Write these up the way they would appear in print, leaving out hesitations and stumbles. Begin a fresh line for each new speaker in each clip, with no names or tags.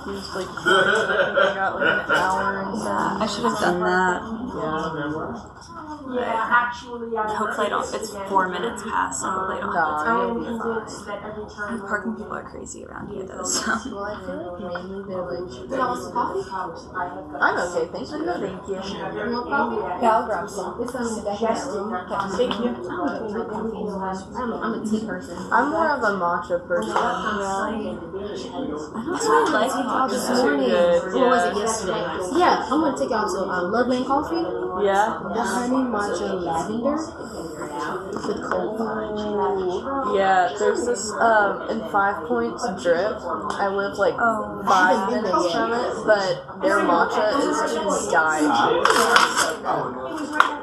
He was like, I got like an hour and
I should have done that.
Yeah, actually,
Hopefully I don't. It's 4 minutes past, so hopefully I don't have to.
you'll be fine.
Parking people are crazy around here, though. So.
Well, I feel like mainly they're like.
coffee?
I'm okay, thank you.
Thank you.
You want coffee?
Yeah, I'll grab some.
It's in the back of that room. Thank you.
I'm a tea person. I'm more of a matcha person.
That's what I like matcha.
This morning, or was it yesterday? Yeah, I'm gonna take y'all to Loveland Coffee.
Yeah?
The honey matcha lavender with cold foam.
Yeah, there's this in 5 Points Drip. I live like 5 minutes from it, but their matcha is to die for.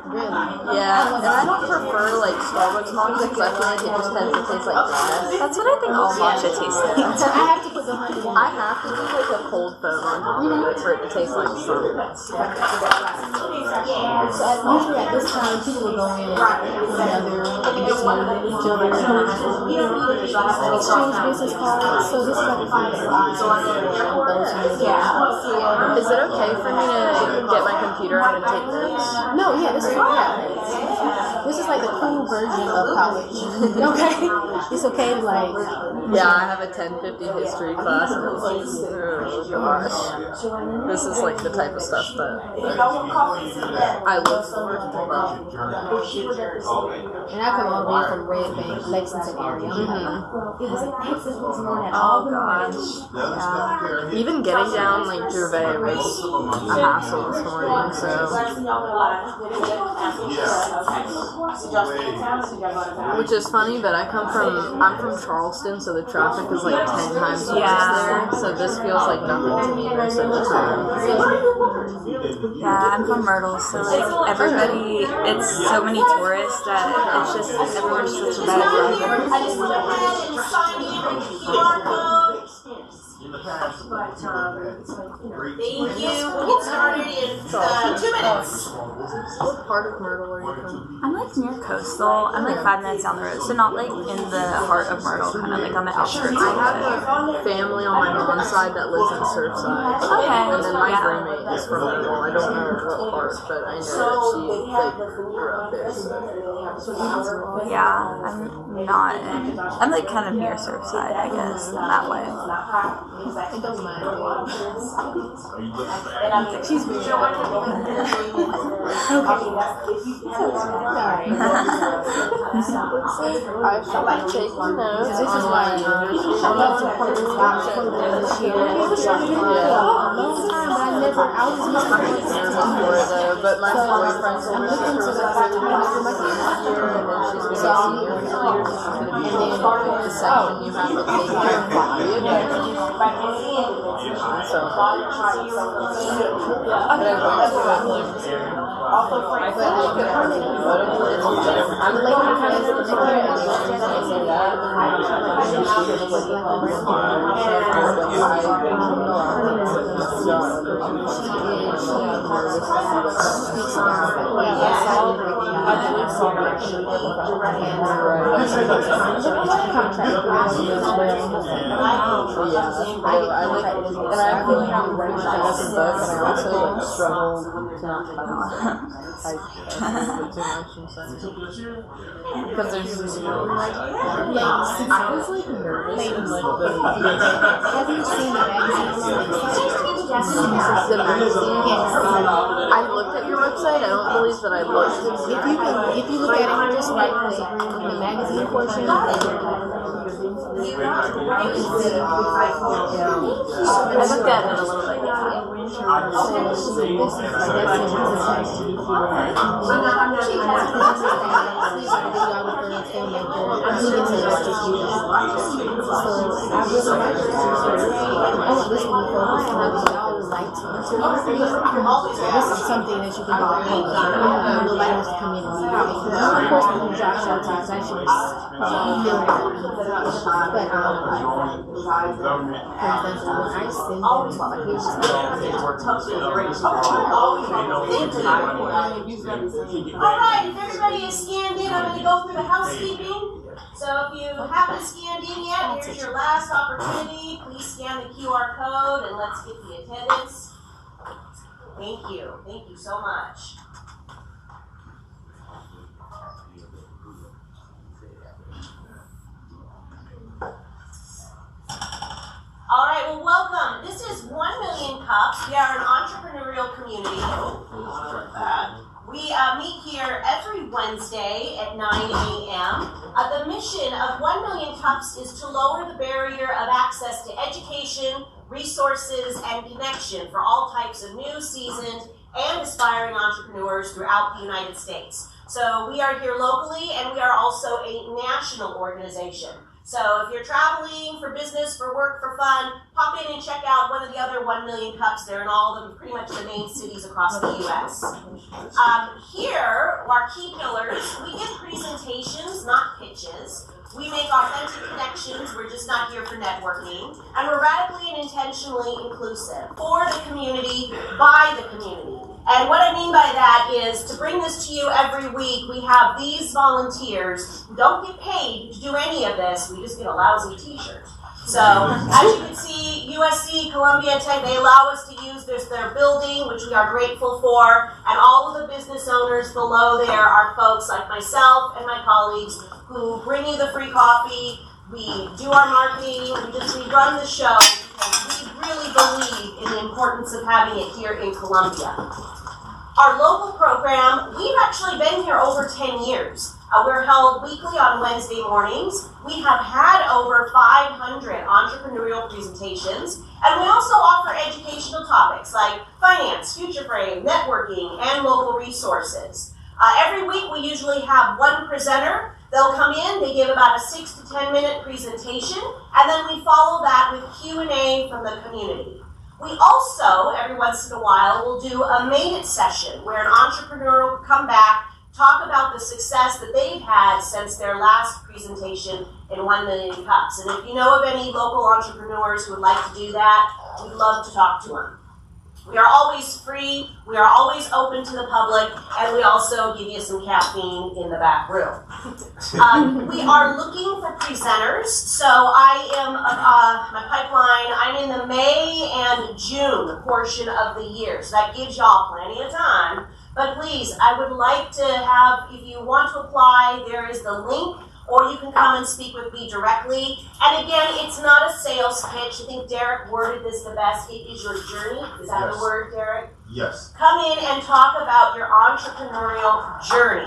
Really?
Yeah, and I don't prefer like Starbucks matcha because I feel like it just tends to taste like grass.
That's what I think all matcha tastes like.
I have to put the honey in.
I have to do like a cold foam on top of it for it to taste like something.
So usually at this time, people will go in together and get to know each other and exchange business cards. So this is like a fun spot for those who
Is it okay for me to get my computer out and take notes?
No, yeah, this is this is like the cool version of college. Okay, it's okay to like.
Yeah, I have a 1050 history class and it's like, oh gosh. This is like the type of stuff that I look for.
And I come all the way from Red Bank, Lexington area. It was like Texas was on at all the
gosh. Yeah. Even getting down like Gervais was a hassle this morning, so. Which is funny, but I'm from Charleston, so the traffic is like 10 times worse there, so this feels like nothing to me most of the time.
Yeah, I'm from Myrtle, so like everybody, it's so many tourists that it's just, everyone's such a bad driver.
I just went ahead and signed in QR code. Thank you. We'll get started in 2 minutes.
What part of Myrtle are you from?
I'm like near Coastal. I'm like 5 minutes down the road, so not like in the heart of Myrtle, kind of like on the outskirts.
I have a family on my mom's side that lives in Surfside.
Okay.
And then my roommate is from Myrtle. I don't know what part, but I know that she like grew up there. So.
Yeah, I'm not. I'm like kind of near Surfside, I guess, in that way.
It don't mind.
She's weird.
I should take notes.
This is why I love to point this out this year. I was missing
but my boyfriend's older sister was at the year, and then she's been a senior for years. And then the section you have to take your body again. So, I'm like, I feel like I'm ready to pick up a book, and I also like struggle to not I put too much inside. Because there's I was like nervous and like
Have you seen the magazine?
the magazine.
Yes.
I looked at your website. I don't believe that I looked.
If you look at it just right in the magazine portion,
I looked at it a little bit.
This is something that you can do at home. Nobody has to come in and read it. Of course, when you drop show times, I should feel it. But, for example, when I send them, here's just
Alright, if everybody is scanned in, I'm going to go through the housekeeping. So if you haven't scanned in yet, here's your last opportunity. Please scan the QR code and let's get the attendance. Thank you. Thank you so much. All right, well, welcome. This is 1 Million Cups. We are an entrepreneurial community. We meet here every Wednesday at 9 a.m. The mission of 1 Million Cups is to lower the barrier of access to education, resources, and connection for all types of new, seasoned, and aspiring entrepreneurs throughout the United States. So we are here locally, and we are also a national organization. So if you're traveling for business, for work, for fun, pop in and check out one of the other 1 Million Cups. They're in all of pretty much the main cities across the U.S. Here are key pillars. We give presentations, not pitches. We make authentic connections. We're just not here for networking. And we're radically and intentionally inclusive for the community, by the community. And what I mean by that is to bring this to you every week, we have these volunteers who don't get paid to do any of this. We just get a lousy t-shirt. So as you can see, USC, Columbia Tech, they allow us to use their building, which we are grateful for. And all of the business owners below there are folks like myself and my colleagues who bring you the free coffee. We do our marketing. We run the show because we really believe in the importance of having it here in Columbia. Our local program, we've actually been here over 10 years. We're held weekly on Wednesday mornings. We have had over 500 entrepreneurial presentations, and we also offer educational topics like finance, future frame, networking, and local resources. Every week we usually have one presenter. They'll come in, they give about a 6 to 10 minute presentation, and then we follow that with Q&A from the community. We also, every once in a while, will do a Made It session where an entrepreneur will come back, talk about the success that they've had since their last presentation in 1 Million Cups. And if you know of any local entrepreneurs who would like to do that, we'd love to talk to them. We are always free, we are always open to the public, and we also give you some caffeine in the back room. We are looking for presenters, so I am, my pipeline, I'm in the May and June portion of the year, so that gives y'all plenty of time. But please, I would like to have, if you want to apply, there is the link, or you can come and speak with me directly. And again, it's not a sales pitch. I think Derek worded this the best. It is your journey. Is that the word, Derek?
Yes.
Come in and talk about your entrepreneurial journey.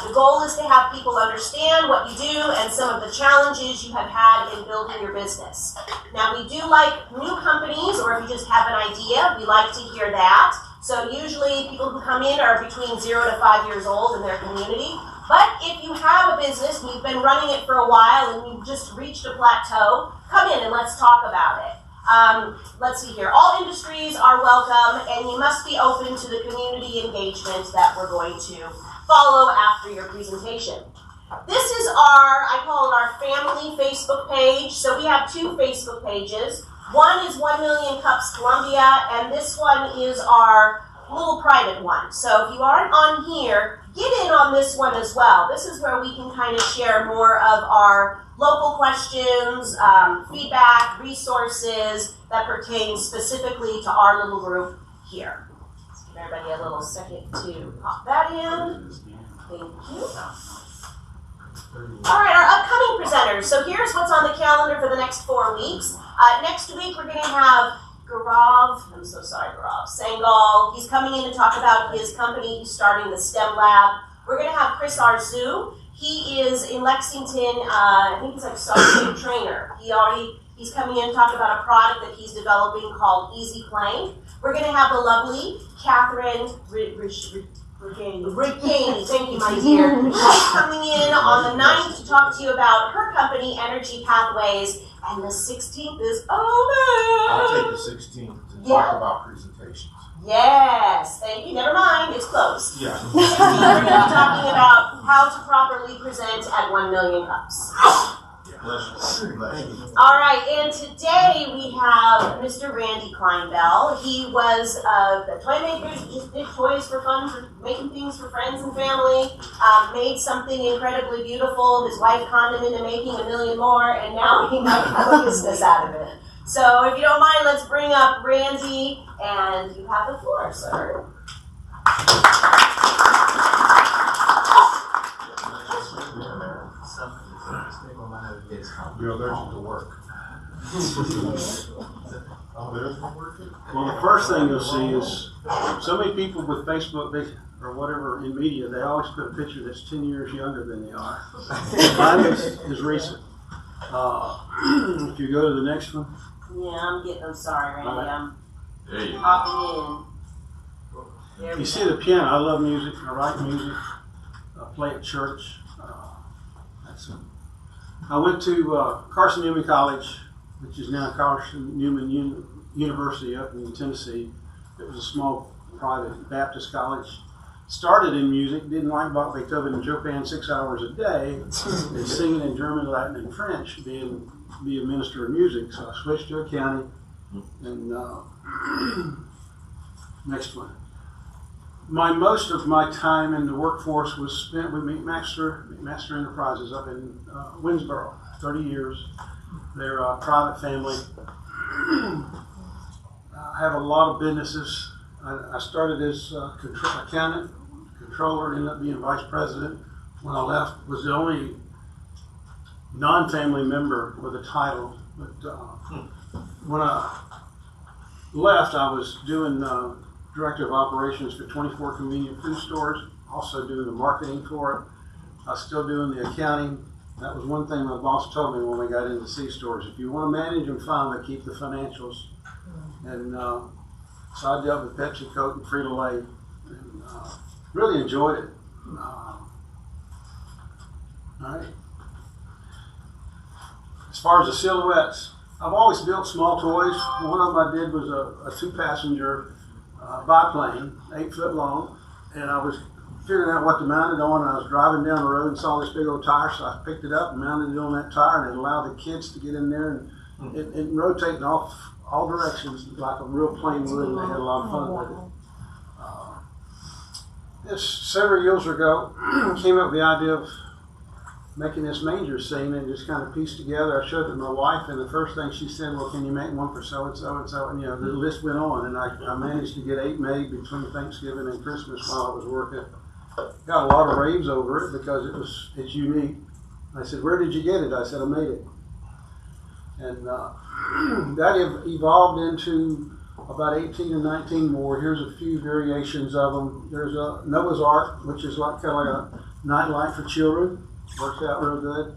The goal is to have people understand what you do and some of the challenges you have had in building your business. Now, we do like new companies, or if you just have an idea, we like to hear that. So usually people who come in are between 0 to 5 years old in their community. But if you have a business and you've been running it for a while and you've just reached a plateau, come in and let's talk about it. Let's see here. All industries are welcome, and you must be open to the community engagement that we're going to follow after your presentation. This is I call it our family Facebook page. So we have 2 Facebook pages. One is 1 Million Cups Columbia, and this one is our little private one. So if you aren't on here, get in on this one as well. This is where we can kind of share more of our local questions, feedback, resources that pertain specifically to our little group here. Let's give everybody a little second to pop that in. Thank you. All right, our upcoming presenters. So here's what's on the calendar for the next 4 weeks. Next week, we're going to have Gaurav Sangal. He's coming in to talk about his company. He's starting the STEM Lab. We're going to have Chris Arzu. He is in Lexington. I think he's like a substitute trainer. He's coming in to talk about a product that he's developing called Easy Plank. We're going to have the lovely Catherine Rickani. Thank you, my dear. She's coming in on the 9th to talk to you about her company, Energy Pathways. And the 16th is,
I'll take the 16th to talk about presentations.
Yes, thank you. Never mind, it's close.
Yeah.
16th, we're going to be talking about how to properly present at 1 Million Cups.
Yeah.
All right, and today we have Mr. Randy Clinebelle. He was the toy maker, just did toys for fun, for making things for friends and family, made something incredibly beautiful. His wife conned him into making $1 million more, and now he might have a business out of it. So if you don't mind, let's bring up Randy, and you have the floor, sir.
You're allergic to work.
Well, the first thing you'll see is so many people with Facebook or whatever in media, they always put a picture that's 10 years younger than they are. Mine is recent. If you go to the next one.
Yeah, I'm sorry, Randy.
Right.
I'm hopping in.
You see the piano. I love music. I write music. I play at church. That's it. I went to Carson Newman College, which is now Carson Newman University up in Tennessee. It was a small private Baptist college. Started in music, didn't like Beethoven and Chopin 6 hours a day, and singing in German, Latin, and French, be a minister of music. So I switched to accounting, and next one. Most of my time in the workforce was spent with McMaster Enterprises up in Winsboro, 30 years. They're a private family. I have a lot of businesses. I started as accountant, controller, ended up being vice president. When I left, was the only non-family member with a title. But when I left, I was doing director of operations for 24 convenient food stores, also doing the marketing for it. I was still doing the accounting. That was one thing my boss told me when we got into C-stores. If you want to manage them fine, but keep the financials. And so I dealt with Pepsi, Coke, and Frito-Lay, and really enjoyed it. All right. As far as the silhouettes, I've always built small toys. One of them I did was a 2-passenger biplane, 8 foot long, and I was figuring out what to mount it on. I was driving down the road and saw this big old tire, so I picked it up and mounted it on that tire, and it allowed the kids to get in there and it rotating off all directions like a real plane would, and they had a lot of fun with it. This several years ago, came up with the idea of making this manger scene and just kind of pieced together. I showed it to my wife, and the first thing she said, well, can you make one for so-and-so and so? And, the list went on, and I managed to get 8 made between Thanksgiving and Christmas while I was working. Got a lot of raves over it because it's unique. I said, where did you get it? I said, I made it. And that evolved into about 18 or 19 more. Here's a few variations of them. There's a Noah's Ark, which is kind of like a nightlight for children. Works out real good.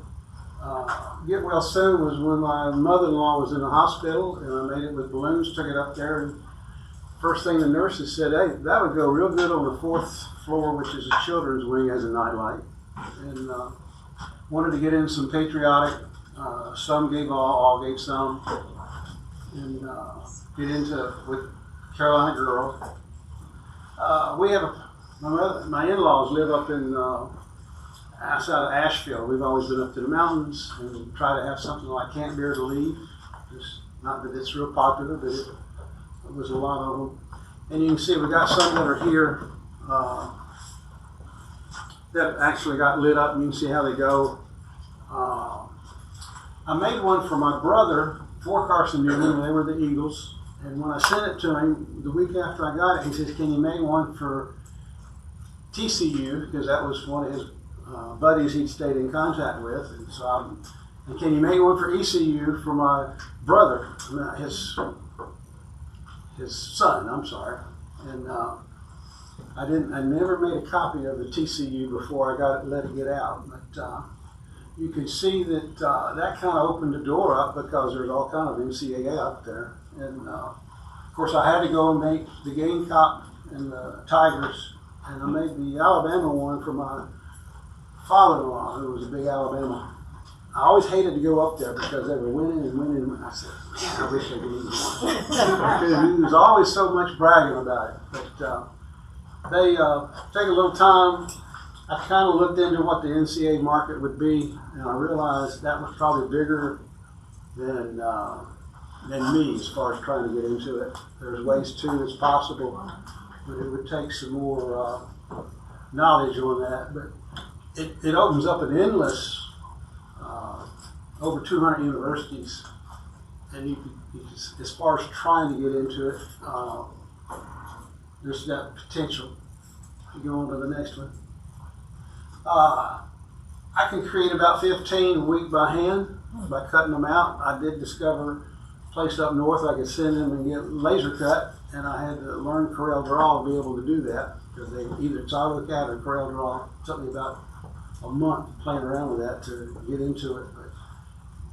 Get Well Soon was when my mother-in-law was in the hospital, and I made it with balloons, took it up there, and first thing the nurses said, hey, that would go real good on the 4th floor, which is a children's wing as a nightlight. And wanted to get in some patriotic, some gave all gave some, and get into with Carolina Girl. We have my in-laws live up in outside of Asheville. We've always been up to the mountains and try to have something like Camp Beer to Leave. Just not that it's real popular, but it was a lot of them. And you can see we got some that are here that actually got lit up, and you can see how they go. I made one for my brother for Carson Newman, and they were the Eagles. And when I sent it to him, the week after I got it, he says, can you make one for TCU? Because that was one of his buddies he'd stayed in contact with. And so and can you make one for ECU for my brother, his son, I'm sorry. And I never made a copy of the TCU before I let it get out. But you can see that that kind of opened the door up because there's all kind of NCAA up there. And of course I had to go and make the Gamecock and the Tigers, and I made the Alabama one for my father-in-law, who was a big Alabama. I always hated to go up there because they were winning and winning. And I said, man, I wish I could eat one. Because he was always so much bragging about it. But they take a little time, I kind of looked into what the NCA market would be, and I realized that was probably bigger than me as far as trying to get into it. There's ways too that's possible, but it would take some more knowledge on that. But it opens up an endless, over 200 universities, and you as far as trying to get into it, there's that potential. You go on to the next one. I can create about 15 a week by hand by cutting them out. I did discover a place up north I could send them and get laser cut, and I had to learn Corel Draw to be able to do that, because either it's AutoCAD or Corel Draw. It took me about a month playing around with that to get into it, but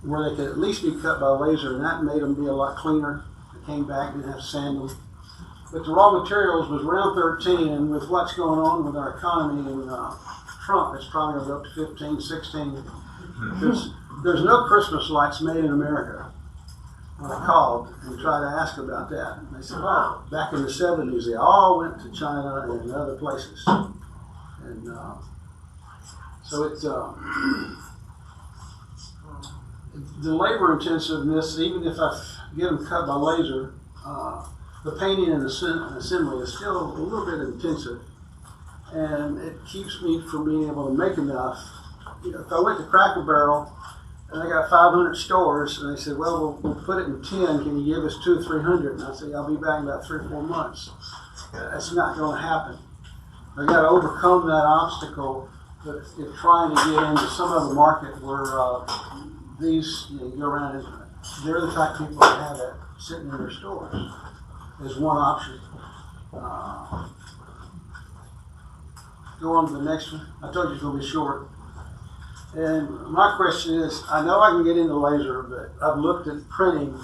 where they could at least be cut by laser, and that made them be a lot cleaner. I came back, didn't have to sand them. But the raw materials was around 13, and with what's going on with our economy and Trump, it's probably going to go up to 15, 16. There's no Christmas lights made in America. When I called and tried to ask about that, and they said, oh, back in the 70s, they all went to China and other places. And so it's the labor intensiveness, even if I get them cut by laser, the painting and assembly is still a little bit intensive, and it keeps me from being able to make enough. You know, if I went to Cracker Barrel and I got 500 stores, and they said, well, we'll put it in 10, can you give us 200 or 300? And I say, I'll be back in about 3 or 4 months. That's not going to happen. I got to overcome that obstacle of trying to get into some other market where these, you go around and they're the type of people that have that sitting in their stores. Is one option. Go on to the next one. I told you it's going to be short. And my question is, I know I can get into laser, but I've looked at printing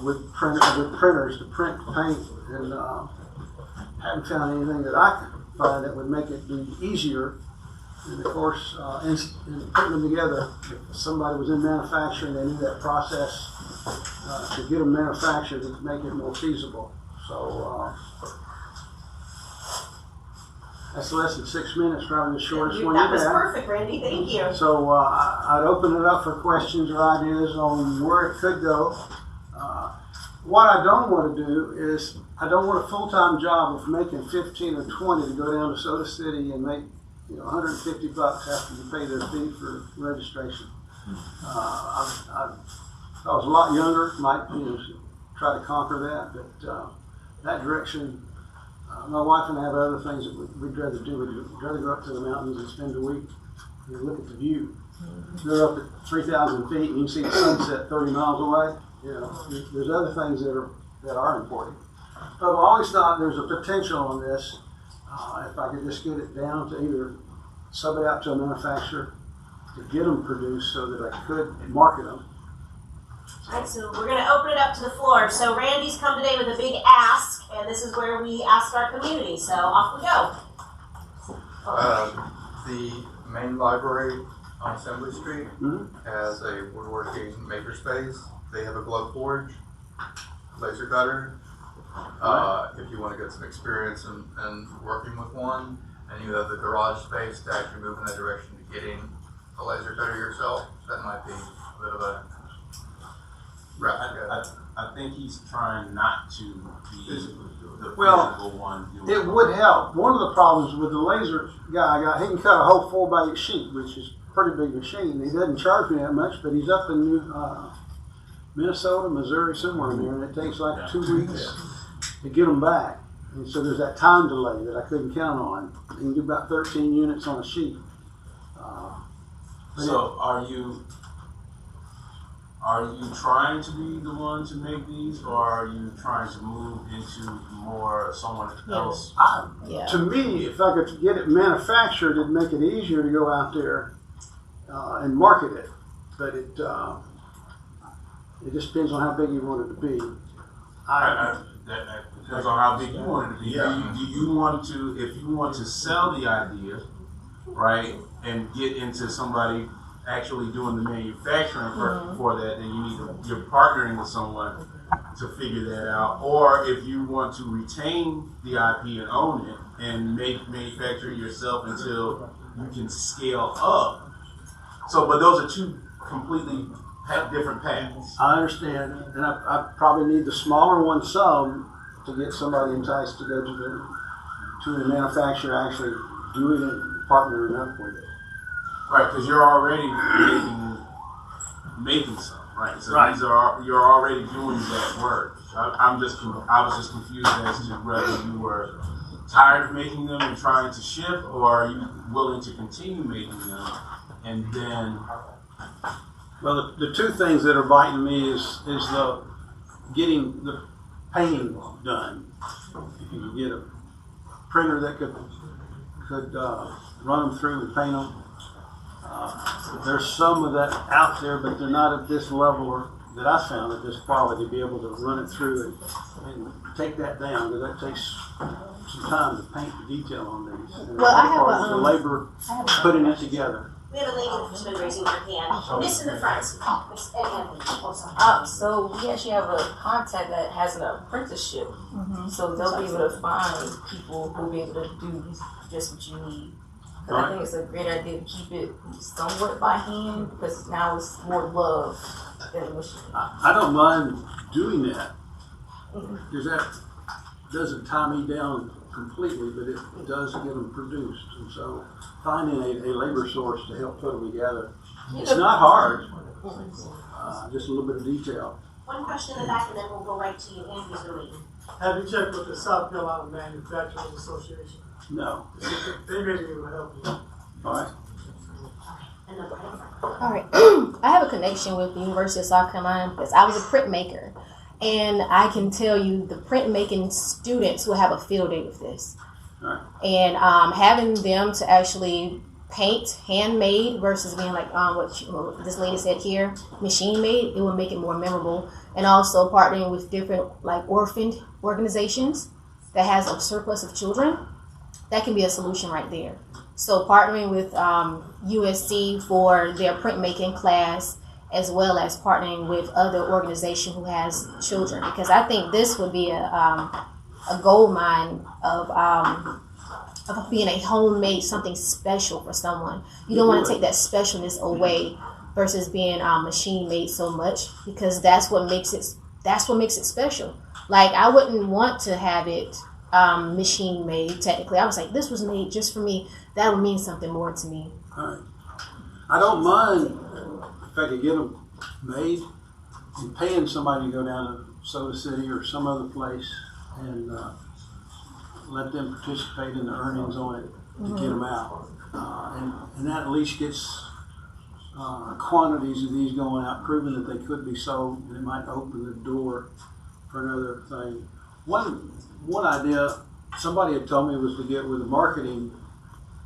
with printers to print paint, and haven't found anything that I could find that would make it be easier. And of course, in putting them together, if somebody was in manufacturing, they knew that process. To get them manufactured and make it more feasible. So that's less than 6 minutes, probably the shortest one
That
you've
was
had.
perfect, Randy. Thank you.
So I'd open it up for questions or ideas on where it could go. What I don't want to do is, I don't want a full-time job of making 15 or 20 to go down to Soda City and make $150 after you pay their fee for registration. If I was a lot younger, might try to conquer that, but that direction, my wife and I have other things that we'd rather do. We'd rather go up to the mountains and spend a week and look at the view. They're up at 3,000 feet, and you can see the sunset 30 miles away. There's other things that are important. But I've always thought there's a potential on this. If I could just get it down to either sub it out to a manufacturer to get them produced so that I could market them.
All right, so we're going to open it up to the floor. So Randy's come today with a big ask, and this is where we ask our community. So off we go.
The main library on Assembly Street has a woodworking makerspace. They have a glove forge, laser cutter. If you want to get some experience in working with one, and you have the garage space to actually move in that direction to getting a laser cutter yourself, that might be a bit of a
I think he's trying not to be the
physical
one.
It would help. One of the problems with the laser guy I got, he can cut a whole 4x8 sheet, which is a pretty big machine. He doesn't charge me that much, but he's up in Minnesota, Missouri, somewhere in there, and it takes like 2 weeks to get them back. And so there's that time delay that I couldn't count on. You can do about 13 units on a sheet.
So are you trying to be the one to make these, or are you trying to move into more someone else?
To me, if I could get it manufactured, it'd make it easier to go out there and market it. But it just depends on how big you want it to be.
That depends on how big you want it to be.
Yeah.
Do you want to, if you want to sell the idea, right, and get into somebody actually doing the manufacturing for that, then you're partnering with someone to figure that out, or if you want to retain the IP and own it and manufacture it yourself until you can scale up. So, but those are two completely different paths.
I understand, and I probably need the smaller one some to get somebody enticed to go to the manufacturer actually doing it, partnering up with it.
Right, because you're already making some, right? So
Right.
You're already doing that work. I was just confused as to whether you were tired of making them and trying to shift, or are you willing to continue making them and then?
Well, the two things that are biting me is the getting the painting done. If you could get a printer that could run them through and paint them. There's some of that out there, but they're not at this level or that I found at this quality to be able to run it through and take that down, because that takes some time to paint the detail on these. And
Well, I have
part is the labor putting it together.
We have a lady who's been raising her hand. Miss in the front. Miss Anthony.
So we actually have a contact that has an apprenticeship. So they'll be able to find people who will be able to do just what you need. Because I think it's a great idea to keep it somewhat by hand, because now it's more love than a machine.
I don't mind doing that, because that doesn't tie me down completely, but it does get them produced. And so finding a labor source to help put them together, it's not hard, just a little bit of detail.
One question in the back, and then we'll go right to you, Anthony's going.
Have you checked with the South Carolina Manufacturers Association?
No.
They may be able to help you.
All right.
All right. I have a connection with the University of South Carolina because I was a printmaker. And I can tell you the printmaking students will have a field day with this.
All right.
And having them to actually paint handmade versus being like what this lady said here, machine made, it will make it more memorable. And also partnering with different like orphaned organizations that has a surplus of children, that can be a solution right there. So partnering with USC for their printmaking class, as well as partnering with other organizations who has children, because I think this would be a gold mine of being a homemade something special for someone. You don't want to take that specialness away versus being machine made so much, because that's what makes it special. Like I wouldn't want to have it machine made technically. I was like, this was made just for me. That would mean something more to me.
All right. I don't mind if I could get them made and paying somebody to go down to Soda City or some other place and let them participate in the earnings on it to get them out. And that at least gets quantities of these going out, proving that they could be sold, and it might open the door for another thing. One idea somebody had told me was to get with a marketing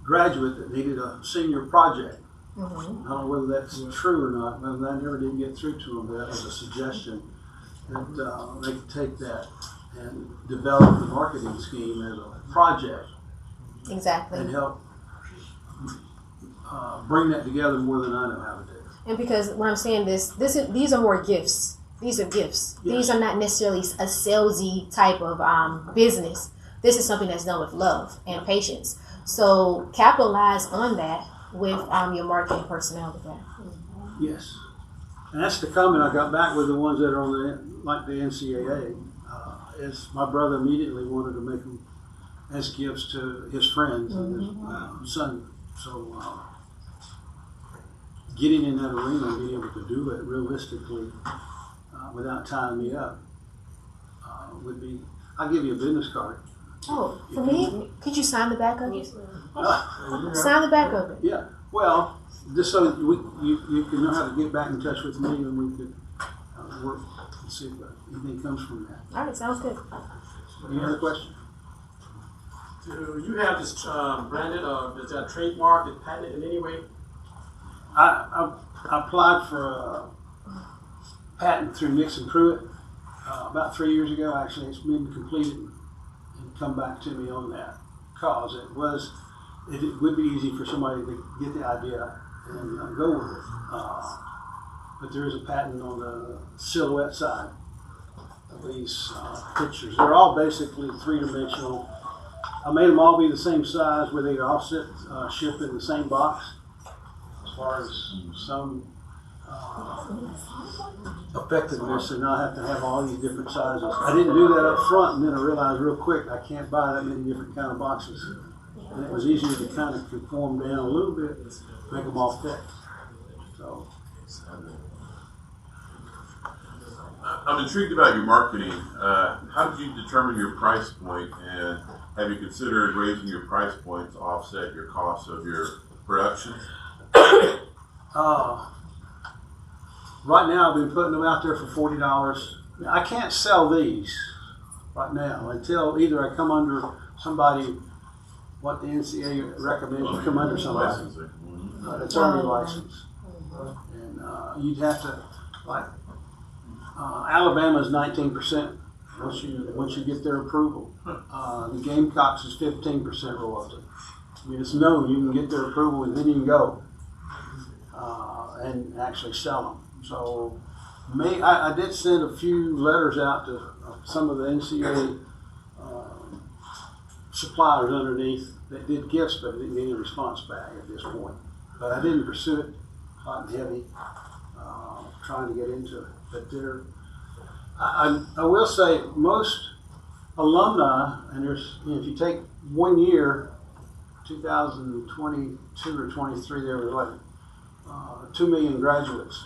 graduate that needed a senior project. I don't know whether that's true or not, but I never did get through to them, but that was a suggestion that they could take that and develop the marketing scheme as a project.
Exactly.
And help bring that together more than I know how to do.
And because when I'm saying these are more gifts. These are gifts.
Yes.
These are not necessarily a salesy type of business. This is something that's done with love and patience. So capitalize on that with your marketing personnel with that.
Yes. And that's the comment I got back with the ones that are on the NCAA. Is my brother immediately wanted to make them as gifts to his friends and his son. So getting in that arena and being able to do it realistically without tying me up would be. I'll give you a business card.
Oh, for me? Could you sign the back of it? Sign the back of it.
Yeah. Well, just so you can know how to get back in touch with me, and we could work and see if anything comes from that.
All right, sounds good.
Any other questions?
Do you have this branded, or is that trademarked, patented in any way?
I applied for a patent through Nixon Pruitt about 3 years ago. Actually, it's been completed and come back to me on that, because it would be easy for somebody to get the idea and go with it. But there is a patent on the silhouette side. these pictures. They're all basically three-dimensional. I made them all be the same size where they all sit, ship in the same box. As far as some effectiveness and not have to have all these different sizes. I didn't do that up front, and then I realized real quick I can't buy that many different kind of boxes. And it was easier to kind of conform down a little bit, make them all fit. So.
I'm intrigued about your marketing. How did you determine your price point, and have you considered raising your price point to offset your costs of your production?
Right now, I've been putting them out there for $40. I can't sell these right now until either I come under somebody, what the NCAA recommends you come under somebody that's already licensed. And you'd have to, like, Alabama's 19% once you get their approval. The Gamecocks is 15% royalty. I mean, it's known you can get their approval and then you can go and actually sell them. So, I did send a few letters out to some of the NCAA suppliers underneath that did gifts, but I didn't get any response back at this point. But I didn't pursue it hot and heavy, trying to get into it. But I will say most alumni, and there's, if you take 1 year, 2022 or 23, there were like 2 million graduates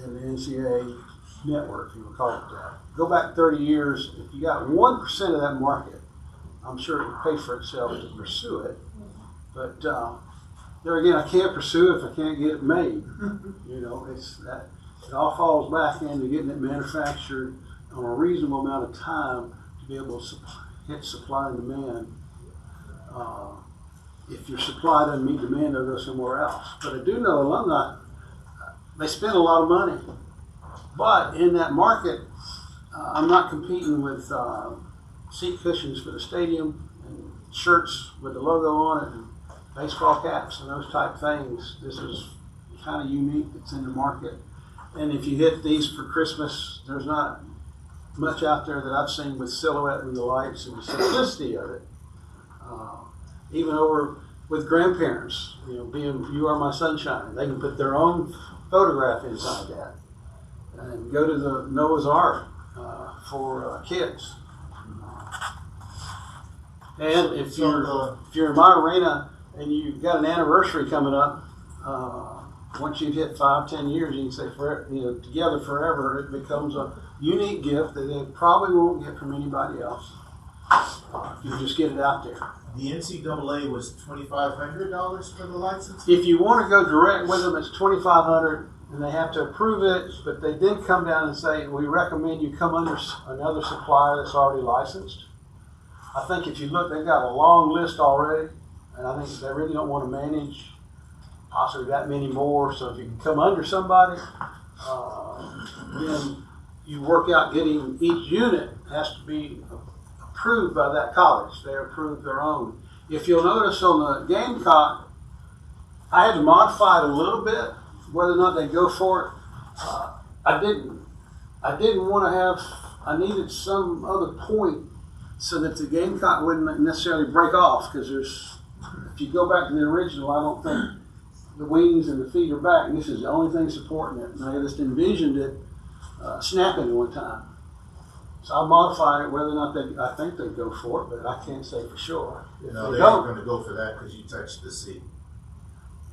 in the NCAA network, if you would call it that. Go back 30 years, if you got 1% of that market, I'm sure it would pay for itself to pursue it. But there again, I can't pursue it if I can't get it made. You know, it's that it all falls back into getting it manufactured on a reasonable amount of time to be able to hit supply and demand. If your supply doesn't meet demand, they'll go somewhere else. But I do know alumni, they spend a lot of money. But in that market, I'm not competing with seat cushions for the stadium and shirts with the logo on it and baseball caps and those type things. This is kind of unique. It's in the market. And if you hit these for Christmas, there's not much out there that I've seen with silhouette and the lights and the simplicity of it. Even over with grandparents, you know, being You Are My Sunshine, they can put their own photograph inside that and go to the Noah's Ark for kids. And if you're in my arena and you've got an anniversary coming up, once you've hit 5-10 years, you can say, together forever. It becomes a unique gift that they probably won't get from anybody else. You just get it out there.
The NCAA was $2,500 for the license?
If you want to go direct with them, it's $2,500, and they have to approve it, but they then come down and say, we recommend you come under another supplier that's already licensed. I think if you look, they've got a long list already, and I think they really don't want to manage possibly that many more. So if you can come under somebody, then you work out getting each unit has to be approved by that college. They approve their own. If you'll notice on the Gamecock, I had to modify it a little bit, whether or not they go for it. I didn't want to have, I needed some other point so that the Gamecock wouldn't necessarily break off, because if you go back to the original, I don't think the wings and the feet are back, and this is the only thing supporting it. And I just envisioned it snapping one time. So I modified it, whether or not I think they'd go for it, but I can't say for sure. If
No,
they
they're not
don't,
going to go for that because you touched the seat.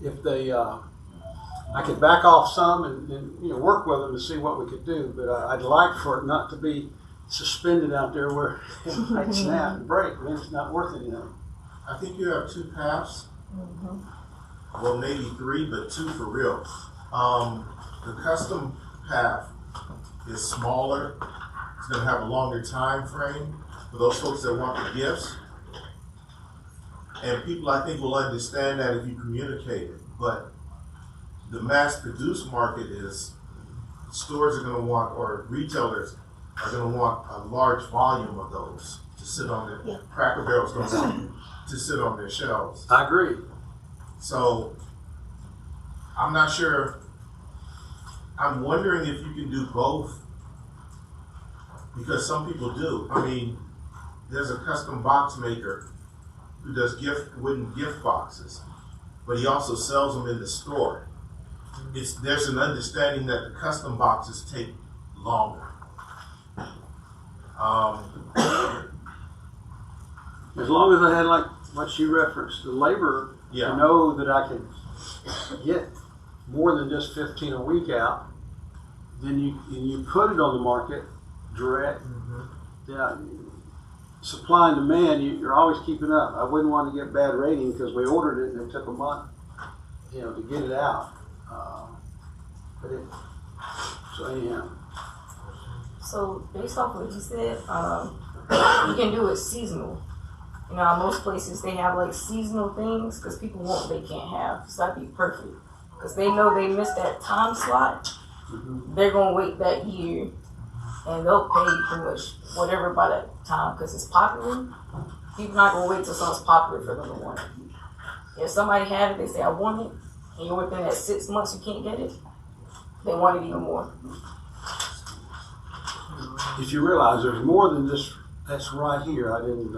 if they, I could back off some and work with them to see what we could do, but I'd like for it not to be suspended out there where it might snap and break, then it's not worth anything.
I think you have 2 paths. Well, maybe 3, but 2 for real. The custom path is smaller. It's going to have a longer time frame for those folks that want the gifts. And people, I think, will understand that if you communicate it. But the mass-produced market is stores are going to want, or retailers are going to want a large volume of those to sit on their Cracker Barrel's going to want to sit on their shelves.
I agree.
So I'm not sure. I'm wondering if you can do both because some people do. I mean, there's a custom box maker who does wooden gift boxes, but he also sells them in the store. There's an understanding that the custom boxes take longer.
As long as I had, like what you referenced, the labor to know that I could get more than just 15 a week out, then you put it on the market direct. Yeah, supply and demand, you're always keeping up. I wouldn't want to get bad rating because we ordered it and it took a month, to get it out. So anyhow.
So based off what you said, you can do it seasonal. Most places they have like seasonal things because people want what they can't have. So that'd be perfect because they know they missed that time slot. They're gonna wait that year, and they'll pay pretty much whatever by that time because it's popular. People not gonna wait till something's popular for them to want it. If somebody have it, they say I want it, and you're within that 6 months you can't get it, they want it even more.
If you realize there's more than just that's right here, I didn't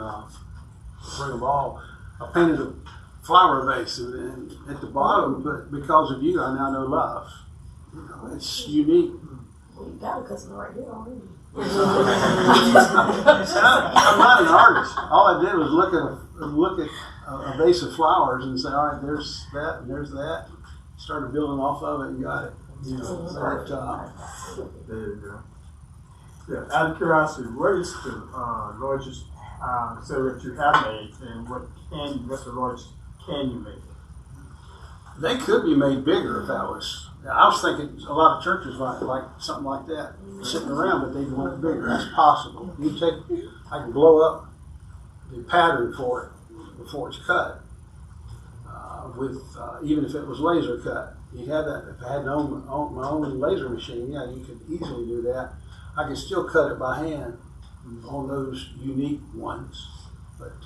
bring them all. I painted a flower vase and at the bottom, but because of you, I now know love. It's unique.
Well, you got a customer right here already.
I'm not an artist. All I did was look at a vase of flowers and say, all right, there's that and there's that. Started building off of it and got it.
There you go. Yeah, out of curiosity, what is the largest cigarette you have made, and what's the largest can you make?
They could be made bigger if that was. I was thinking a lot of churches like something like that sitting around, but they'd want it bigger. That's possible. I can blow up the pattern for it before it's cut. Even if it was laser cut, you had that. If I had my own laser machine, you could easily do that. I could still cut it by hand on those unique ones. But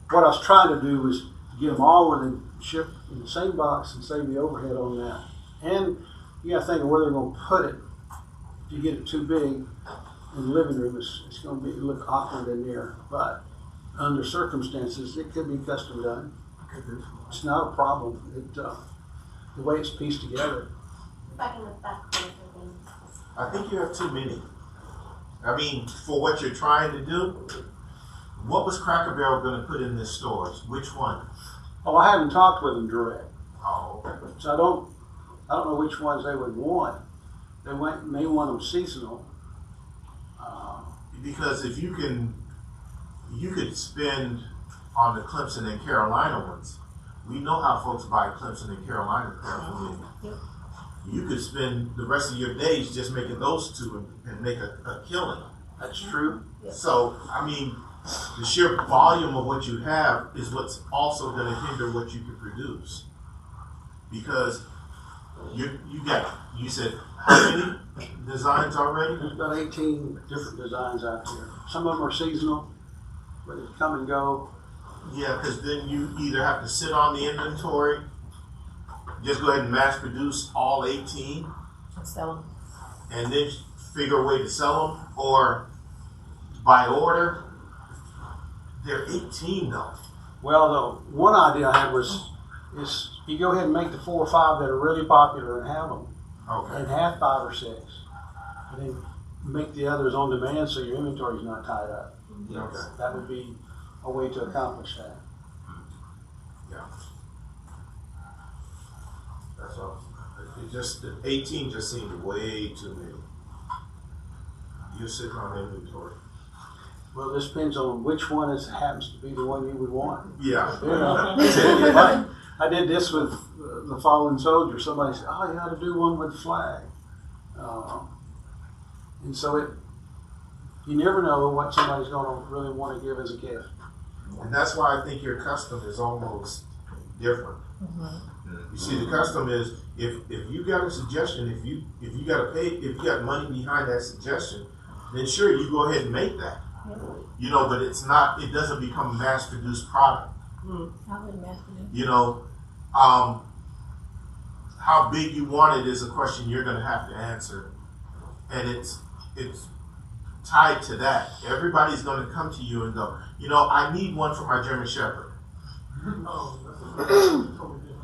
what I was trying to do was get them all where they ship in the same box and save the overhead on that. And you got to think of where they're going to put it. If you get it too big in the living room, it's going to look awkward in there. But under circumstances, it could be custom done. It's not a problem. The way it's pieced together.
Back in the back.
I think you have too many. I mean, for what you're trying to do, what was Cracker Barrel going to put in their stores? Which one?
Oh, I haven't talked with them direct.
Oh, okay.
So I don't know which ones they would want. They may want them seasonal.
Because if you could spend on the Clemson and Carolina ones. We know how folks buy Clemson and Carolina paraphernalia. You could spend the rest of your days just making those two and make a killing.
That's true.
So, I mean, the sheer volume of what you have is what's also going to hinder what you can produce. Because you said how many designs already?
There's about 18 different designs out there. Some of them are seasonal, but they come and go.
Yeah, because then you either have to sit on the inventory, just go ahead and mass produce all 18,
Sell them.
and then figure a way to sell them, or by order. They're 18 though.
Well, the one idea I had is you go ahead and make the 4 or 5 that are really popular and have them,
Okay.
and have 5 or 6, and then make the others on demand so your inventory is not tied up.
Okay.
That would be a way to accomplish that.
Yeah. That's all. The 18 just seemed way too many. You're sitting on inventory.
Well, this depends on which one happens to be the one you would want.
Yeah.
You know, I did this with the fallen soldier. Somebody said, "Oh, you ought to do one with the flag," and so you never know what somebody's going to really want to give as a gift.
And that's why I think your custom is almost different. You see, the custom is if you got a suggestion, if you got to pay, if you got money behind that suggestion, then sure, you go ahead and make that. You know, but it's not. It doesn't become a mass-produced product. You know, how big you want it is a question you're going to have to answer, and it's tied to that. Everybody's going to come to you and go, you know, I need one for my German Shepherd.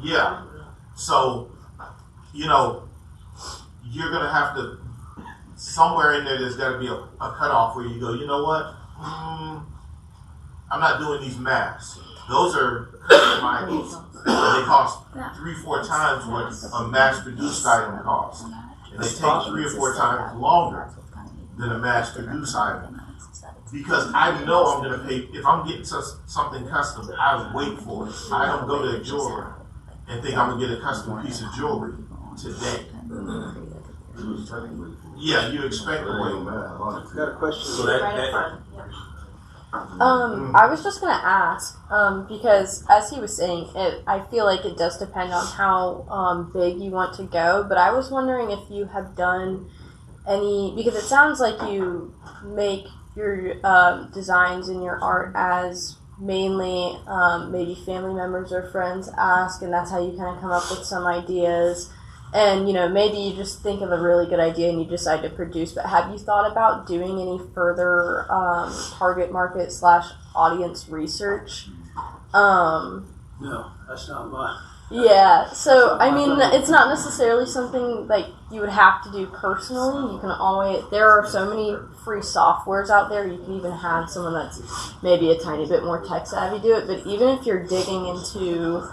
Yeah. So, you know, you're going to have to, somewhere in there's got to be a cutoff where you go, you know what? I'm not doing these masks. Those are custom items. They cost 3-4 times what a mass-produced item costs. And they take 3 or 4 times longer than a mass-produced item. Because I know I'm going to pay, if I'm getting something custom, I wait for it. I don't go to a jeweler and think I'm going to get a custom piece of jewelry today. Yeah, you expect to wait.
Got a question?
So that
I was just gonna ask, because as he was saying, I feel like it does depend on how big you want to go. But I was wondering if you have done any, because it sounds like you make your designs and your art as mainly maybe family members or friends ask, and that's how you kind of come up with some ideas. And, you know, maybe you just think of a really good idea and you decide to produce, but have you thought about doing any further target market / audience research?
No, that's not my...
Yeah, so, I mean, it's not necessarily something, like, you would have to do personally. You can always, there are so many free softwares out there. You can even have someone that's maybe a tiny bit more tech savvy do it, but even if you're digging into...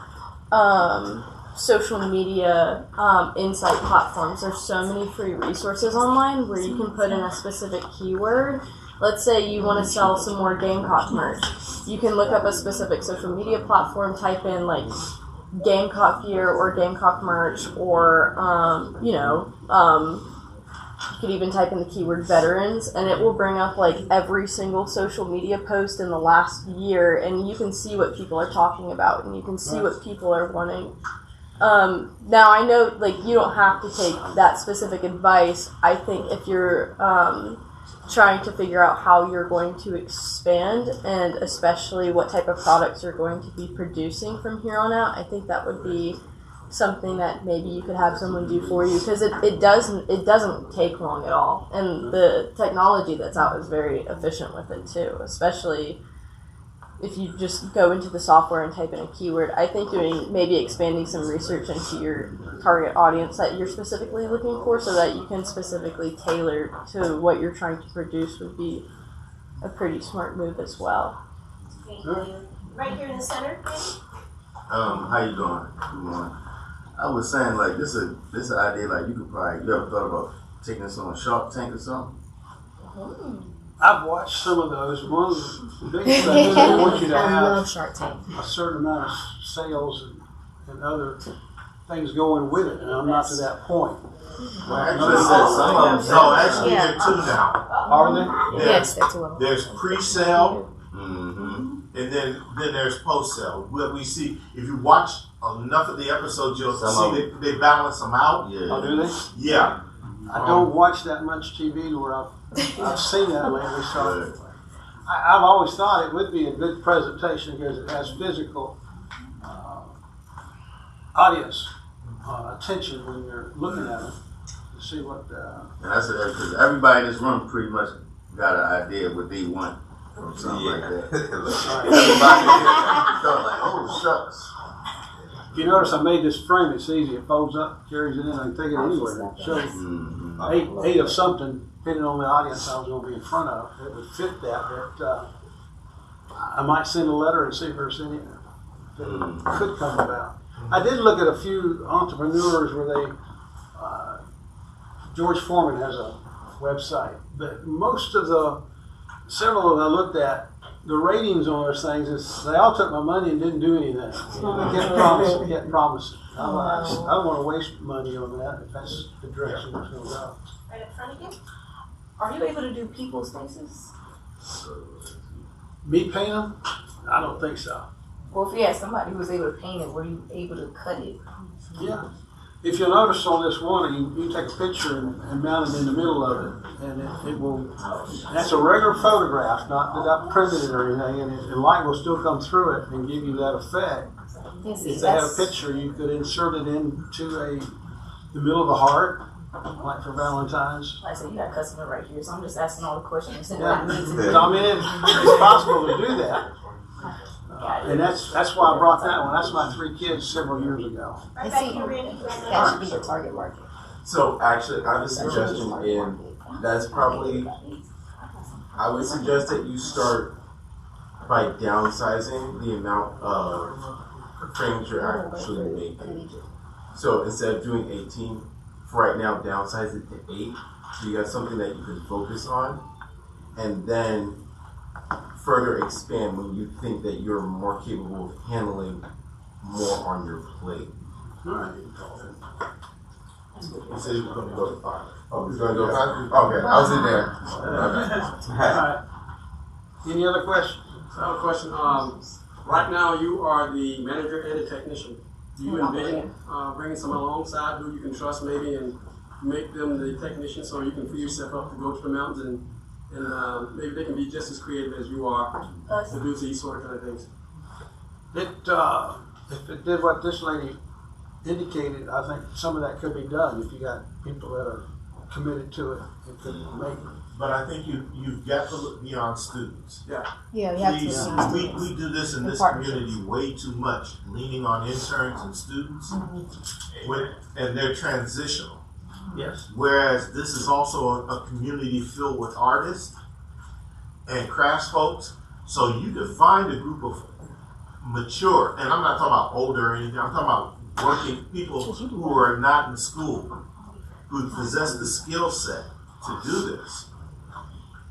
social media insight platforms, there's so many free resources online where you can put in a specific keyword. Let's say you want to sell some more Gamecock merch. You can look up a specific social media platform, type in like Gamecock gear or Gamecock merch, or you could even type in the keyword veterans, and it will bring up like every single social media post in the last year, and you can see what people are talking about, and you can see what people are wanting. Now I know, like, you don't have to take that specific advice. I think if you're trying to figure out how you're going to expand, and especially what type of products you're going to be producing from here on out, I think that would be something that maybe you could have someone do for you, because it doesn't take long at all, and the technology that's out is very efficient with it too, especially if you just go into the software and type in a keyword. I think maybe expanding some research into your target audience that you're specifically looking for, so that you can specifically tailor to what you're trying to produce, would be a pretty smart move as well.
Right here in the center,
how you doing? Good morning. I was saying, like, this is an idea, like, you ever thought about taking this on Shark Tank or something?
I've watched some of those. One of the biggest things they want you to
I
have
love Shark Tank.
a certain amount of sales and other things going with it, and I'm not to that point.
Well, actually, some of them.
No, actually, there are 2 now.
Are they?
Yes, that's one.
There's pre-sale,
Mm-hmm.
and then there's post-sale. What we see, if you watch enough of the episodes, you'll see they balance them out.
Yeah.
Oh, do they?
Yeah.
I don't watch that much TV to where I've seen that lately, so I've always thought it would be a good presentation because it has physical audience attention when you're looking at it to see what.
And I said that because everybody in this room pretty much got an idea of what they want from something like that. Everybody felt like, oh, shucks.
If you notice, I made this frame. It's easy. It folds up, carries it in. I can take it anywhere. It shows eight of something, depending on the audience I was going to be in front of. It would fit that. But I might send a letter and see if there's any that could come about. I did look at a few entrepreneurs where they. George Foreman has a website, but several of them I looked at. The ratings on those things is they all took my money and didn't do anything. They kept promising. I don't want to waste money on that if that's the direction it's going to go.
right up front again.
Are you able to do people's faces?
Me paint them? I don't think so.
Well, if you had somebody who was able to paint it, were you able to cut it?
Yeah. If you'll notice on this one, you take a picture and mount it in the middle of it, and it will. That's a regular photograph, not that I printed it or anything, and the light will still come through it and give you that effect.
Yes,
If they had a picture, you could insert it into the middle of the heart, like for Valentine's.
Like I said, you got a customer right here, so I'm just asking all the questions.
Yeah. So, I mean, it's possible to do that. And that's why I brought that one. That's my 3 kids several years ago.
And see, that should be your target market.
So actually, I have a suggestion, and that's probably, I would suggest that you start by downsizing the amount of frames you're actually making. So instead of doing 18, for right now, downsize it to 8, so you got something that you can focus on, and then further expand when you think that you're more capable of handling more on your plate. You said you were going to go to 5. Oh, you're going to go to 5? Okay, I was in there.
All right. Any other questions?
I have a question. Right now, you are the manager and the technician. Do you envision bringing someone alongside who you can trust maybe and make them the technician so you can free yourself up to go to the mountains and maybe they can be just as creative as you are to do these sort of kind of things?
If it did what this lady indicated, I think some of that could be done if you got people that are committed to it and could make it.
But I think you've got to look beyond students.
Yeah, you have
Please,
to.
we do this in this community way too much, leaning on interns and students, and they're transitional.
Yes.
Whereas this is also a community filled with artists and crafts folks, so you can find a group of mature, and I'm not talking about older or anything, I'm talking about working people who are not in school, who possess the skill set to do this,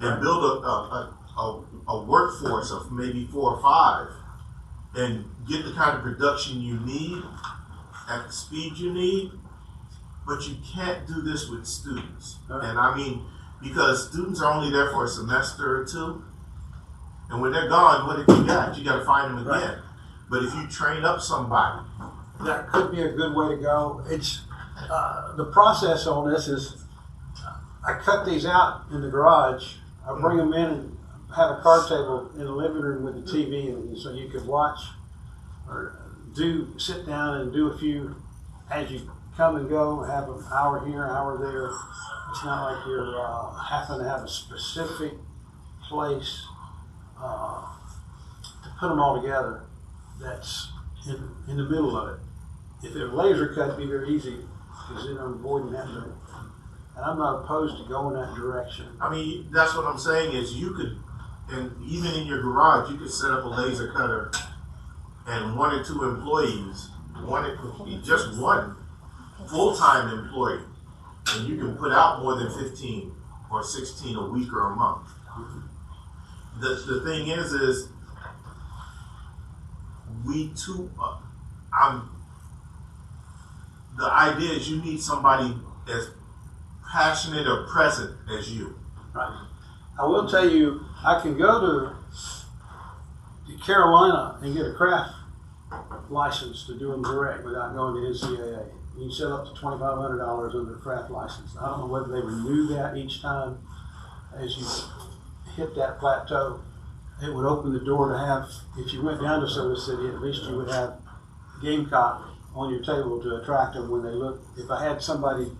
and build a workforce of maybe 4 or 5, and get the kind of production you need at the speed you need. But you can't do this with students. And I mean, because students are only there for a semester or 2, and when they're gone, what have you got? You got to find them again. Right. But if you train up somebody,
that could be a good way to go. It's the process on this is I cut these out in the garage. I bring them in and have a card table in the living room with the TV, and so you could watch or sit down and do a few as you come and go. Have an hour here, an hour there. It's not like you're having to have a specific place to put them all together. That's in the middle of it. If they're laser cut, it'd be very easy because then I'm avoiding that. And I'm not opposed to going that direction.
I mean, that's what I'm saying is you could, and even in your garage, you could set up a laser cutter and 1 or 2 employees, just one full-time employee, and you can put out more than 15 or 16 a week or a month. The thing is we too, the idea is you need somebody as passionate or present as you.
Right. I will tell you, I can go to Carolina and get a craft license to do them direct without going to NCAA. You can set up to $2,500 under a craft license. I don't know whether they renew that each time as you hit that plateau. It would open the door to have, if you went down to Soda City, at least you would have Gamecock on your table to attract them when they look. If I had somebody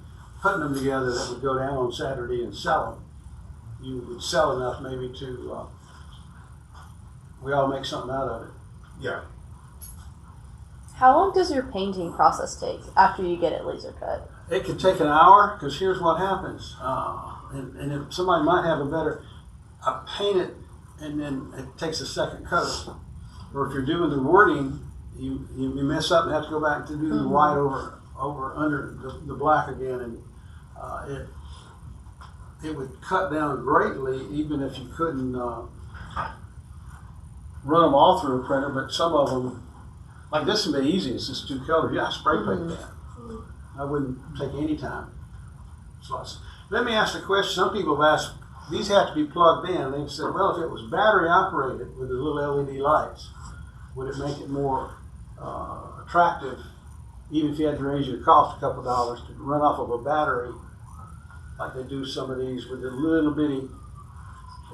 putting them together that would go down on Saturday and sell them, you would sell enough maybe to, we all make something out of it.
Yeah.
How long does your painting process take after you get it laser cut?
It could take an hour, because here's what happens. And if somebody might have a better, I paint it and then it takes a second coat. Or if you're doing the wording, you mess up and have to go back to do the white over under the black again, and it would cut down greatly even if you couldn't run them all through a printer. But some of them, like this would be easy. It's just 2 colors. Yeah, I spray paint that. I wouldn't take any time. So let me ask the question. Some people have asked, these have to be plugged in. They've said, well, if it was battery operated with the little LED lights, would it make it more attractive, even if you had to raise your cost a couple dollars to run off of a battery, like they do some of these with the little bitty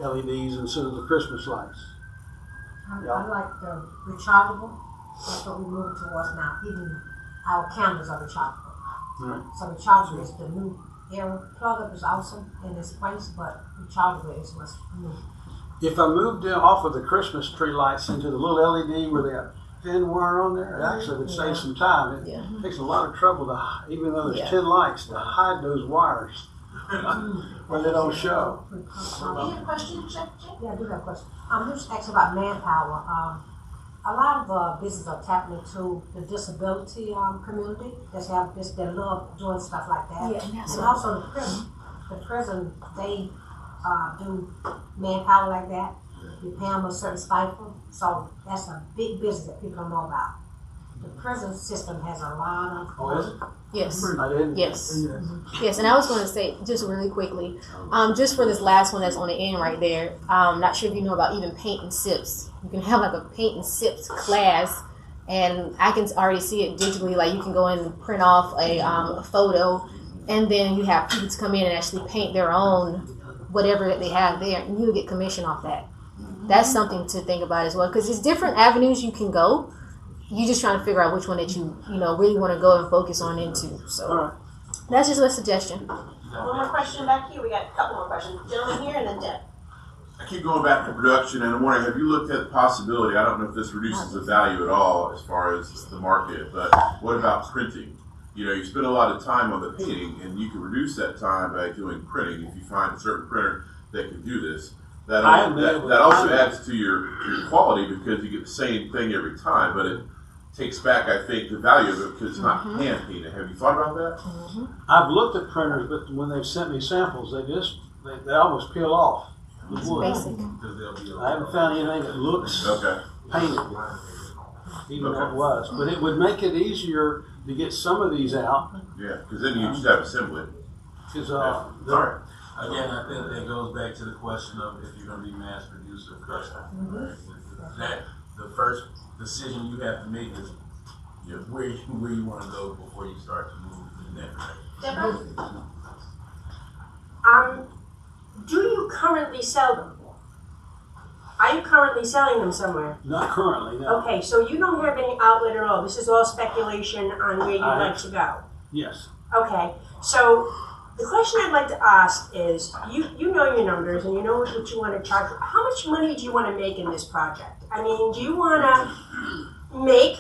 LEDs instead of the Christmas lights?
I like the rechargeable. That's what we're moving towards now. Even our candles are rechargeable.
Right.
So rechargeable is the new area. Plug Up is awesome in this place, but rechargeable is what's new.
If I moved in off of the Christmas tree lights into the little LED where they got thin wire on there, it actually would save some time. It takes a lot of trouble to, even though there's 10 lights, to hide those wires where they don't show.
You have a question, Jeff?
Yeah, I do have a question. Just asking about manpower. A lot of businesses are tapping into the disability community that love doing stuff like that.
Yeah,
and also the prison. The prison, they do manpower like that. You pay them a certain stipend. So that's a big business that people don't know about. The prison system has a lot of.
Oh, is it?
Yes.
I didn't.
Yes. Yes, and I was going to say, just really quickly, just for this last one that's on the end right there, not sure if you know about even paint and sips. You can have like a paint and sips class, and I can already see it digitally. Like you can go in and print off a photo, and then you have people to come in and actually paint their own whatever that they have there, and you get commission off that. That's something to think about as well, because there's different avenues you can go. You're just trying to figure out which one that you really want to go and focus on into. So that's just a suggestion.
One more question back here. We got a couple more questions. Gentleman here and then Deb.
I keep going back to production, and I'm wondering, have you looked at the possibility? I don't know if this reduces the value at all as far as the market, but what about printing? You spend a lot of time on the painting, and you can reduce that time by doing printing if you find a certain printer that can do this. That also adds to your quality because you get the same thing every time, but it takes back, I think, the value of it because it's not hand painted. Have you thought about that?
I've looked at printers, but when they've sent me samples, they almost peel off.
It's basic.
I haven't found anything that looks painted, even though it was. But it would make it easier to get some of these out.
Yeah, because then you just have assembly.
Sorry. Again, I think that goes back to the question of if you're going to be mass produced or custom. Right? That the first decision you have to make is where you want to go before you start to move in that direction.
Deborah?
Do you currently sell them? Are you currently selling them somewhere?
Not currently, no.
Okay, so you don't have any outlet at all. This is all speculation on where you'd like to go.
Yes.
Okay, so the question I'd like to ask is, you know your numbers and you know what you want to charge. How much money do you want to make in this project? I mean, do you want to make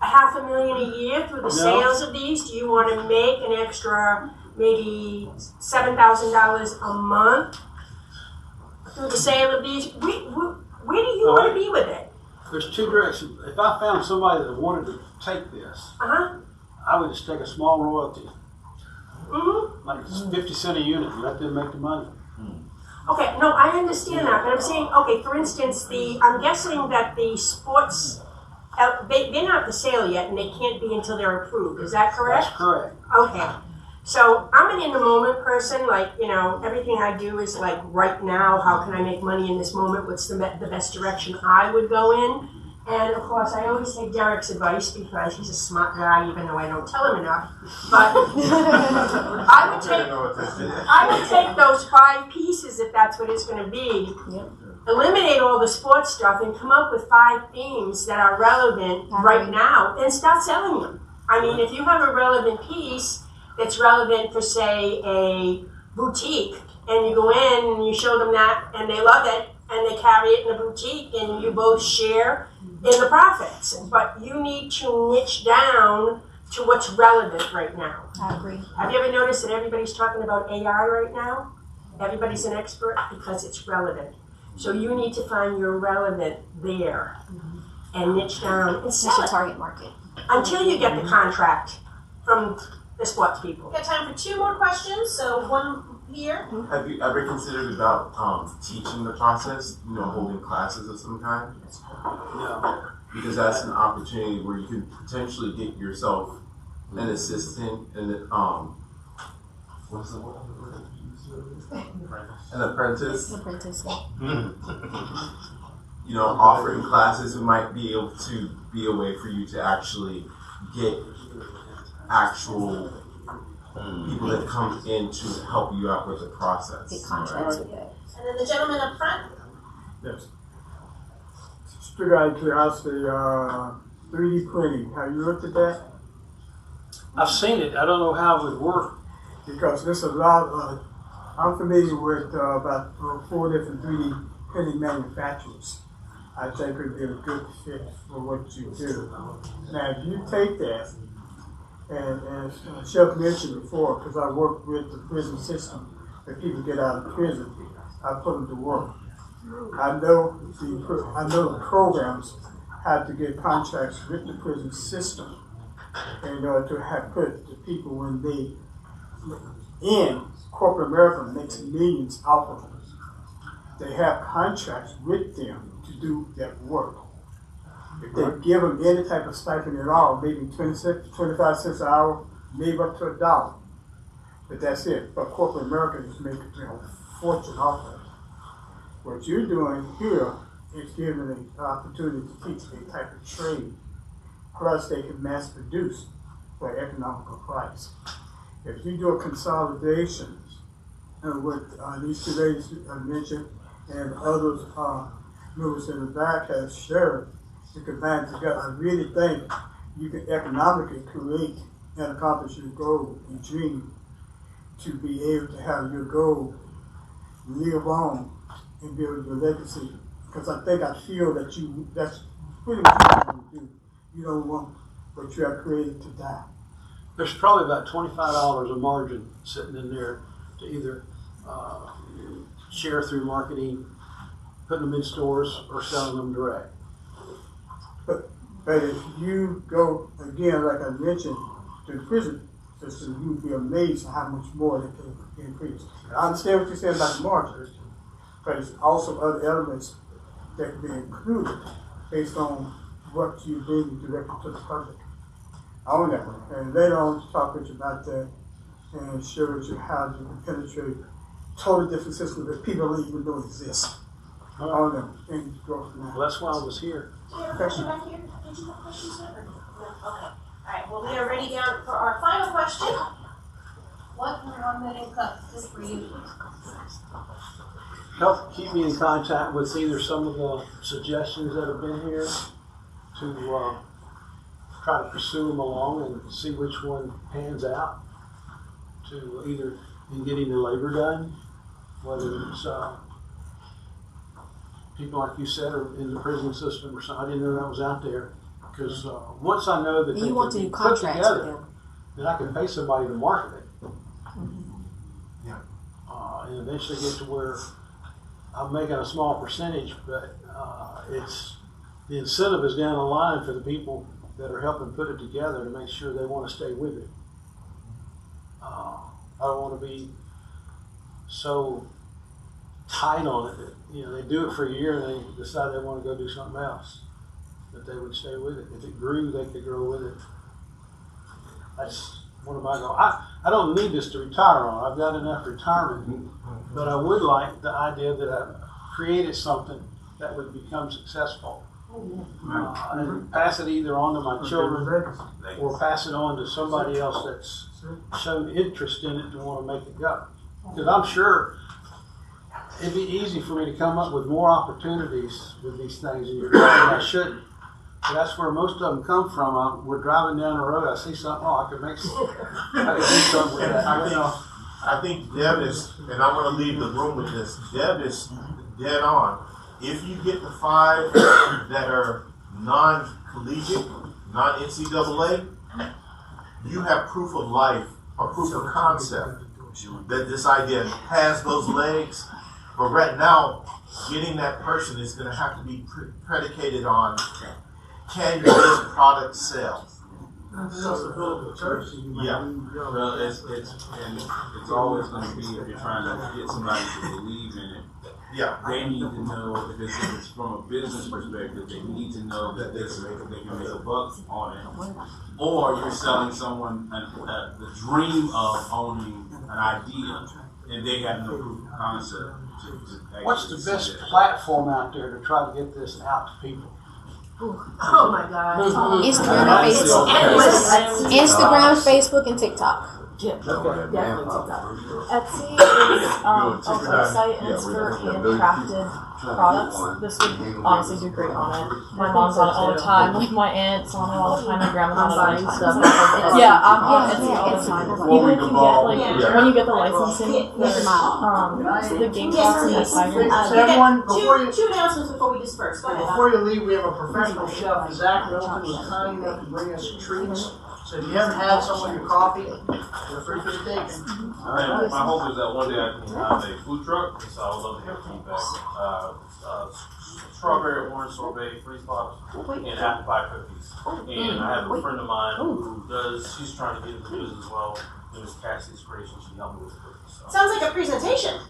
$500,000 a year through the sales of these? Do you want to make an extra maybe $7,000 a month through the sale of these? Where do you want to be with it?
There's two directions. If I found somebody that wanted to take this, I would just take a small royalty. Like 50 cents a unit and let them make the money.
Okay, no, I understand that, but I'm saying, okay, for instance, I'm guessing that the sports, they're not for sale yet, and they can't be until they're approved. Is that correct?
That's correct.
Okay. So I'm an in the moment person, like, everything I do is like right now, how can I make money in this moment? What's the best direction I would go in? And of course, I always take Derek's advice because he's a smart guy, even though I don't tell him enough. But I would take those 5 pieces, if that's what it's going to be, eliminate all the sports stuff, and come up with 5 themes that are relevant right now, and start selling them. I mean, if you have a relevant piece that's relevant for, say, a boutique, and you go in and you show them that, and they love it, and they carry it in the boutique, and you both share in the profits. But you need to niche down to what's relevant right now.
I agree.
Have you ever noticed that everybody's talking about AI right now? Everybody's an expert because it's relevant. So you need to find your relevant there and niche down and sell it.
Target market.
Until you get the contract from the sports people.
We've got time for 2 more questions, so one here.
Have you ever considered about teaching the process, holding classes of some kind?
No.
Because that's an opportunity where you can potentially get yourself an assistant and what's the word? An apprentice. Offering classes, it might be able to be a way for you to actually get actual people that come in to help you out with the process.
Get contracts with that.
And then the gentleman up front.
Yes. Straight out of curiosity, 3D printing. Have you looked at that?
I've seen it. I don't know how it would work.
because there's a lot of, I'm familiar with about 4 different 3D printing manufacturers. I think would be a good fit for what you do. Now, if you take that, and as Chef mentioned before, because I work with the prison system, when people get out of prison, I put them to work. I know the programs have to get contracts with the prison system in order to have put the people when they in corporate America makes millions out of them. They have contracts with them to do that work. If they give them any type of stipend at all, maybe 25 cents an hour, maybe up to $1. But that's it. But corporate America is making fortune off of it. What you're doing here is giving an opportunity to teach a type of trade. Plus they can mass produce for economical price. If you do a consolidation with these 2 ladies I mentioned and others members in the back have shared, you combine together. I really think you can economically create and accomplish your goal and dream to be able to have your goal live on and build your legacy. Because I feel that that's pretty much what you want to do. You don't want what you have created to die.
There's probably about $25 a margin sitting in there to either share through marketing, putting them in stores, or selling them direct.
But if you go, again, like I mentioned, to the prison system, you'd be amazed at how much more they can increase. I understand what you're saying about the margin, but it's also other elements that can be included based on what you bring directly to the public. On that one. And later on, to talk with you about that and show you how you can penetrate totally different systems that people don't even know exist. On them. And go from there.
Well, that's why I was here.
Do you have a question back here? Did you have a question, sir? No. Okay. All right. Well, we are ready down for our final question.
What can 1 million cups do for you?
Help keep me in contact with either some of the suggestions that have been here to try to pursue them along and see which one pans out, to either in getting the labor done, whether it's people like you said are in the prison system or something. I didn't know that was out there, because once I know that they can be put together, then I can pay somebody to market it. And eventually get to where I'm making a small percentage, but it's the incentive is down the line for the people that are helping put it together to make sure they want to stay with it. I don't want to be so tight on it that they do it for a year and they decide they want to go do something else, that they would stay with it. If it grew, they could grow with it. That's one of my goals. I don't need this to retire on. I've got enough retirement, but I would like the idea that I created something that would become successful. And pass it either on to my children or pass it on to somebody else that's shown interest in it to want to make it go. Because I'm sure it'd be easy for me to come up with more opportunities with these things, and you're right, I shouldn't. But that's where most of them come from. We're driving down the road, I see something, I could do something with that.
I think Deb is, and I'm going to leave the room with this, Deb is dead on. If you get the 5 that are non-collegiate, non-NCAA, you have proof of life or proof of concept that this idea has those legs. But right now, getting that person is going to have to be predicated on, can this product sell?
Yeah. Well, it's always going to be, if you're trying to get somebody to believe in it.
Yeah.
They need to know, if it's from a business perspective, they need to know that they can make a buck on it. Or you're selling someone the dream of owning an idea, and they have no proof of concept.
What's the best platform out there to try to get this out to people?
Oh my God. Instagram, Facebook, and TikTok.
Yeah,
definitely
Etsy is a website and it's for handcrafted products. This would honestly do great on it. My mom's on it all the time. Like my aunt's on it all the time. My grandma's on it all the time. Yeah, I'm on Etsy all the time. Even if you get like when you get the licensing for the game box and the tiger.
So everyone,
Two announcements before we disperse. Go ahead.
before you leave, we have a professional chef, Zach Milton, was kind enough to bring us treats. So if you haven't had some of your coffee, feel free to take it.
My hope is that one day I can have a food truck, so I would love to hear feedback. Strawberry orange sorbet, freeze pops, and apple pie cookies. And I have a friend of mine who she's trying to get into business as well. It was Cassie's Creation. She helped me with the cookies. So.
Sounds like a presentation.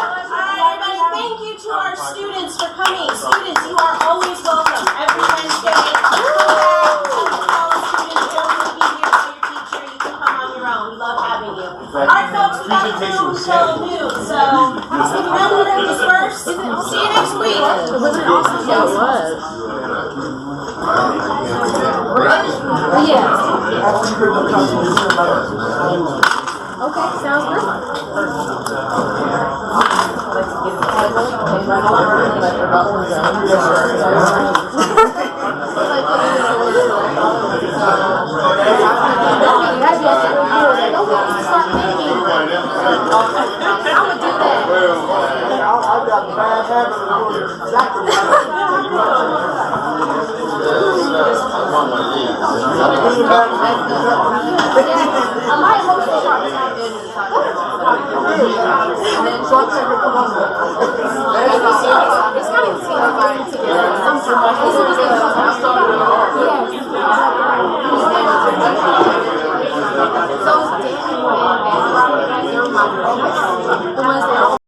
Thank you to our students for coming. Students, you are always welcome every Wednesday. All students, don't have to be here by your teacher. You can come on your own. We love having you. All right, folks, we got room till noon. So, now we're going to disperse. See you next week.
It wasn't awesome. Yeah, it was. Yeah. Okay, sounds good.